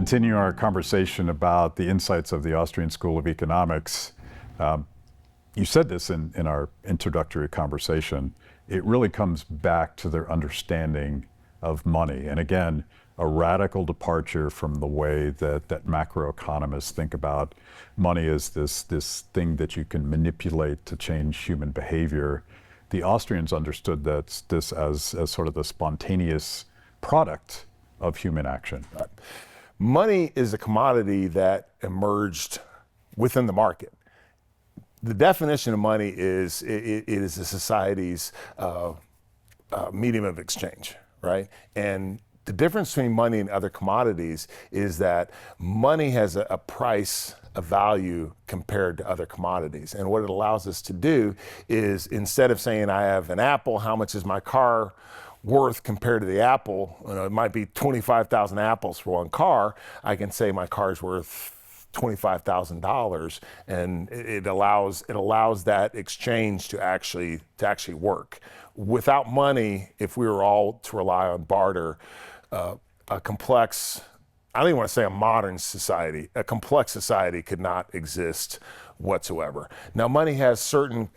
continue our conversation about the insights of the Austrian School of Economics. You said this in our introductory conversation. It really comes back to their understanding of money. And again, a radical departure from the way that macroeconomists think about money as this thing that you can manipulate to change human behavior. The Austrians understood this as sort of the spontaneous product of human action. Money is a commodity that emerged within the market. The definition of money is it is a society's medium of exchange, right? And the difference between money and other commodities is that money has a price, a value compared to other commodities. And what it allows us to do is, instead of saying I have an apple, how much is my car worth compared to the apple? You know, it might be 25,000 apples for one car. I can say my car's worth $25,000, and it allows that exchange to actually work. Without money, if we were all to rely on barter, a complex, I don't even want to say a modern society, a complex society could not exist whatsoever. Now, money has certain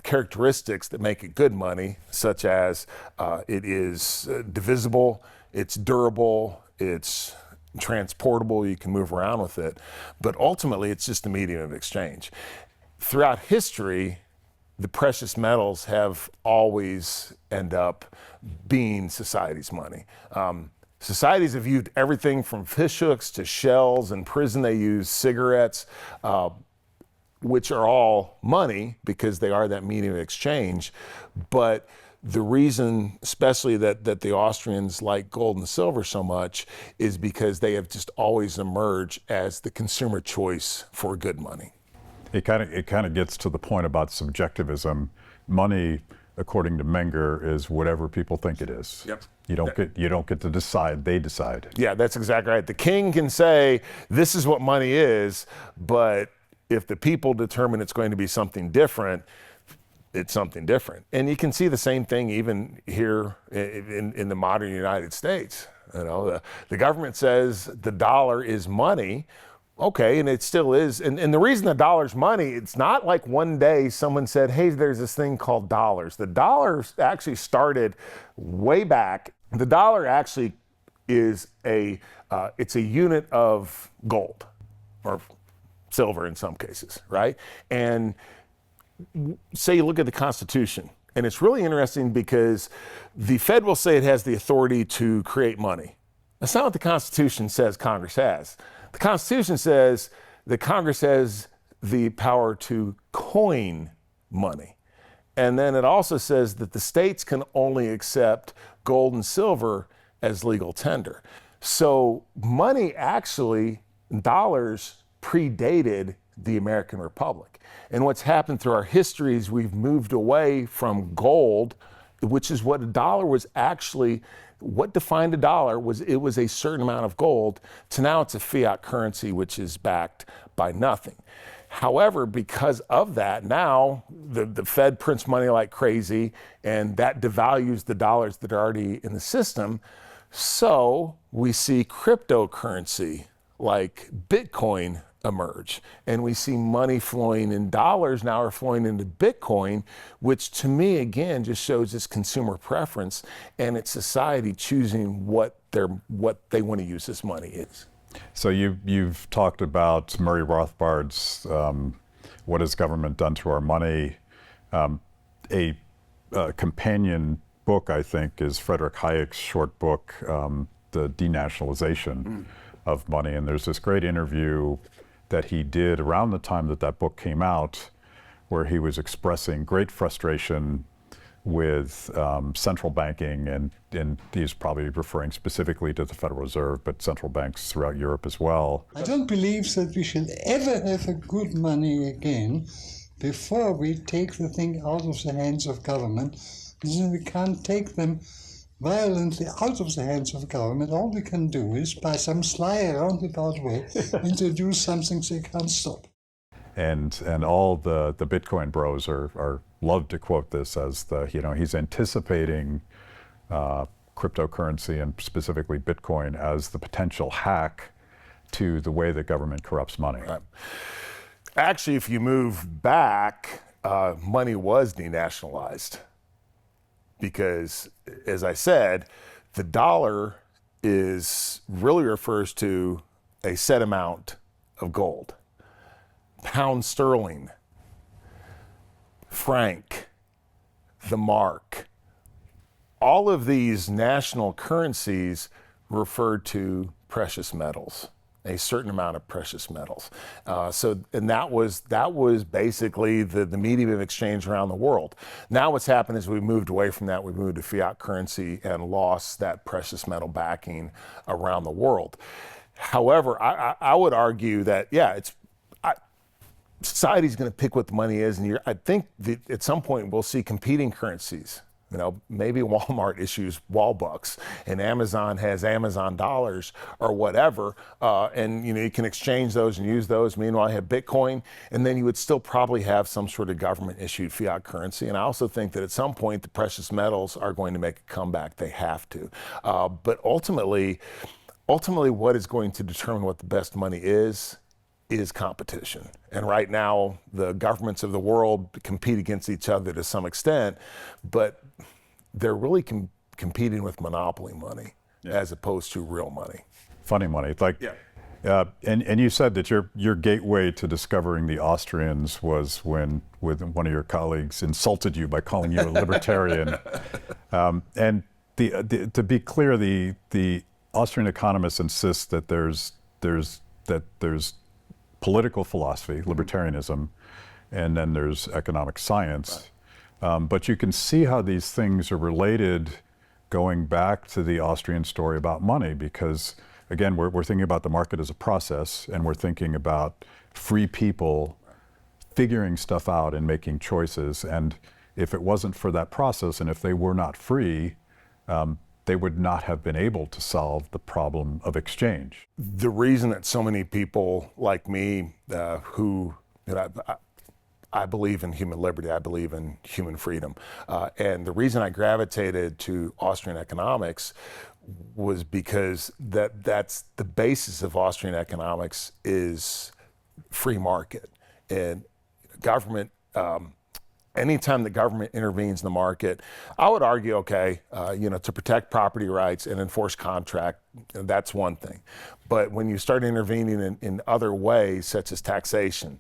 characteristics that make it good money, such as it is divisible, it's durable, it's transportable, you can move around with it, but ultimately it's just a medium of exchange. Throughout history, the precious metals have always end up being society's money. Societies have used everything from fish hooks to shells. In prison they use cigarettes, which are all money because they are that medium of exchange. But the reason, especially that the Austrians like gold and silver so much, is because they have just always emerged as the consumer choice for good money. It kind of gets to the point about subjectivism. Money, according to Menger, is whatever people think it is. Yep. You don't get to decide, they decide. Yeah, that's exactly right. The king can say, this is what money is, but if the people determine it's going to be something different, it's something different. And you can see the same thing even here in the modern United States. You know, the government says the dollar is money. Okay, and it still is. And the reason the dollar's money, it's not like one day someone said, hey, there's this thing called dollars. The dollar actually started way back. The dollar actually is it's a unit of gold or silver in some cases, right? And say you look at the Constitution, and it's really interesting because the Fed will say it has the authority to create money. That's not what the Constitution says Congress has. The Constitution says that Congress has the power to coin money. And then it also says that the states can only accept gold and silver as legal tender. So money actually, dollars, predated the American Republic. And what's happened through our history is we've moved away from gold, which is what a dollar was actually. What defined a dollar was it was a certain amount of gold, to now it's a fiat currency which is backed by nothing. However, because of that, now the Fed prints money like crazy, and that devalues the dollars that are already in the system. So we see cryptocurrency like Bitcoin emerge, and we see money flowing in dollars now are flowing into Bitcoin, which to me again just shows this consumer preference, and it's society choosing what they want to use this money is. So you've talked about Murray Rothbard's What Has Government Done to Our Money? A companion book, I think, is Frederick Hayek's short book, The Denationalization of Money, and there's this great interview that he did around the time that book came out, where he was expressing great frustration with central banking, and he's probably referring specifically to the Federal Reserve, but central banks throughout Europe as well. I don't believe that we should ever have a good money again before we take the thing out of the hands of government. Then we can't take them violently out of the hands of government. All we can do is, by some sly roundabout way, introduce something they can't stop. And all the Bitcoin bros are love to quote this as he's anticipating cryptocurrency and specifically Bitcoin as the potential hack to the way that government corrupts money. Right. Actually, if you move back, money was denationalized because, as I said, the dollar really refers to a set amount of gold. Pound sterling, franc, the mark, all of these national currencies refer to precious metals, a certain amount of precious metals. And that was basically the medium of exchange around the world. Now what's happened is we moved away from that. We moved to fiat currency and lost that precious metal backing around the world. However, I would argue that, society's going to pick what the money is, and I think that at some point we'll see competing currencies. Maybe Walmart issues wall bucks, and Amazon has Amazon dollars or whatever, and you can exchange those and use those. Meanwhile, you have Bitcoin, and then you would still probably have some sort of government-issued fiat currency. And I also think that at some point the precious metals are going to make a comeback. They have to. But ultimately, what is going to determine what the best money is competition. And right now, the governments of the world compete against each other to some extent, but they're really competing with monopoly money as opposed to real money. Funny money. And you said that your gateway to discovering the Austrians was when one of your colleagues insulted you by calling you a libertarian. And to be clear, the Austrian economists insist that there's political philosophy, libertarianism, and then there's economic science. Right. But you can see how these things are related going back to the Austrian story about money, because again, we're thinking about the market as a process, and we're thinking about free people figuring stuff out and making choices. And if it wasn't for that process, and if they were not free, they would not have been able to solve the problem of exchange. The reason that so many people like me, I believe in human liberty, I believe in human freedom, and the reason I gravitated to Austrian economics was because that's the basis of Austrian economics is free market. And government, anytime the government intervenes in the market, I would argue, to protect property rights and enforce contract, that's one thing. But when you start intervening in other ways, such as taxation,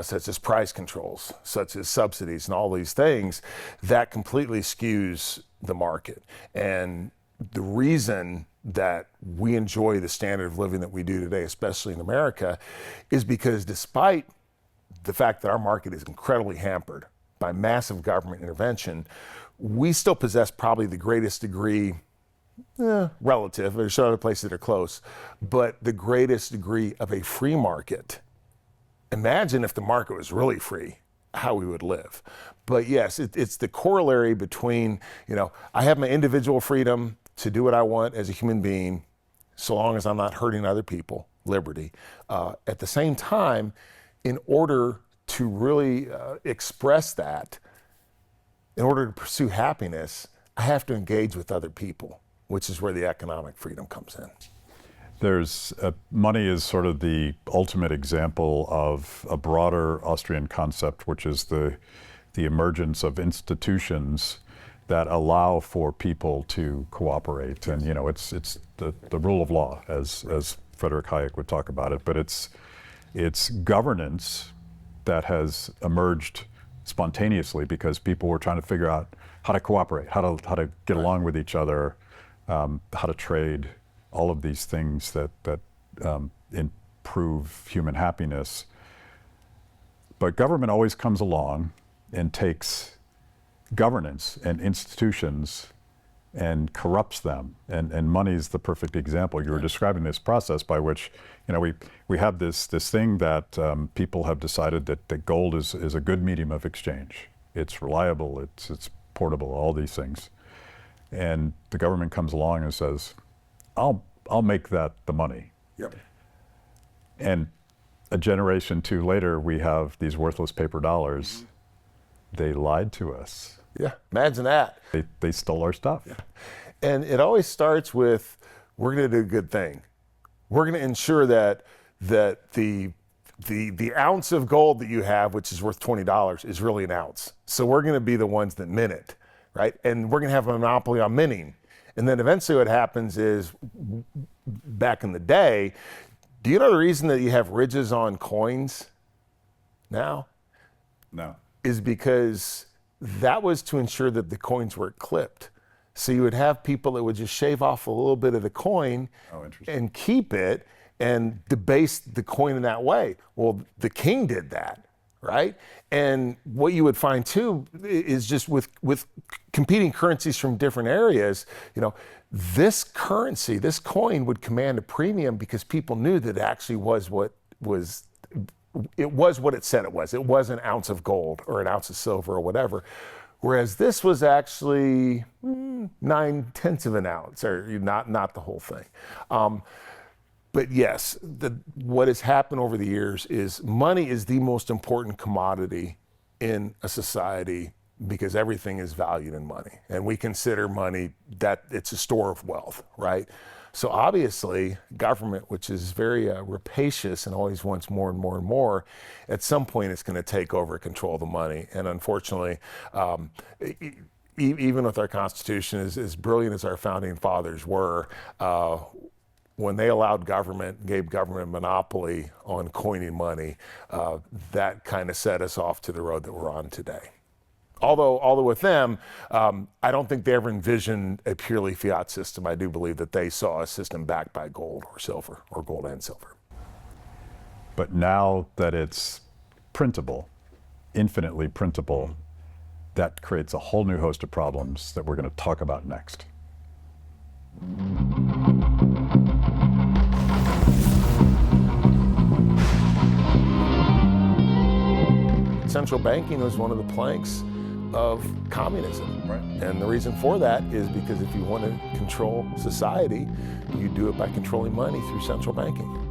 such as price controls, such as subsidies and all these things, that completely skews the market. And the reason that we enjoy the standard of living that we do today, especially in America, is because despite the fact that our market is incredibly hampered by massive government intervention, we still possess probably the greatest degree, relative, there's other places that are close, but the greatest degree of a free market. Imagine if the market was really free, how we would live. But yes, it's the corollary between, I have my individual freedom to do what I want as a human being, so long as I'm not hurting other people, liberty. At the same time, in order to really express that, in order to pursue happiness, I have to engage with other people, which is where the economic freedom comes in. Money is sort of the ultimate example of a broader Austrian concept, which is the emergence of institutions that allow for people to cooperate. And it's the rule of law, as Frederick Hayek would talk about it, but it's governance that has emerged spontaneously because people were trying to figure out how to cooperate, how to get along with each other, how to trade, all of these things that improve human happiness. But government always comes along and takes governance and institutions and corrupts them. And money is the perfect example. You were describing this process by which, we have this thing that people have decided that gold is a good medium of exchange. It's reliable, it's portable, all these things. And the government comes along and says, I'll make that the money. Yep. And a generation or two later, we have these worthless paper dollars. Mm-hmm. They lied to us. Yeah, imagine that. They stole our stuff. Yeah. And it always starts with, we're going to do a good thing. we're going to ensure that the ounce of gold that you have, which is worth $20, is really an ounce. So we're going to be the ones that mint it, right? And we're going to have a monopoly on minting. And then eventually what happens is, back in the day, do you know the reason that you have ridges on coins now? No. Is because that was to ensure that the coins were clipped. So you would have people that would just shave off a little bit of the coin and keep it and debase the coin in that way. Well, the king did that, right? And what you would find too is just with competing currencies from different areas, you know, this currency, this coin would command a premium because people knew that it actually was what it said it was. It was an ounce of gold or an ounce of silver or whatever. Whereas this was actually 9/10 of an ounce, or not the whole thing. But yes, what has happened over the years is money is the most important commodity in a society because everything is valued in money. And we consider money that it's a store of wealth, right? So obviously, government, which is very rapacious and always wants more and more and more, at some point it's going to take over control of the money. And unfortunately, even with our Constitution, as brilliant as our founding fathers were, when they allowed government, gave government a monopoly on coining money, that kind of set us off to the road that we're on today. Although with them, I don't think they ever envisioned a purely fiat system. I do believe that they saw a system backed by gold or silver, or gold and silver. But now that it's printable, infinitely printable, that creates a whole new host of problems that we're going to talk about next. Central banking was one of the planks of communism. Right. And the reason for that is because if you want to control society, you do it by controlling money through central banking.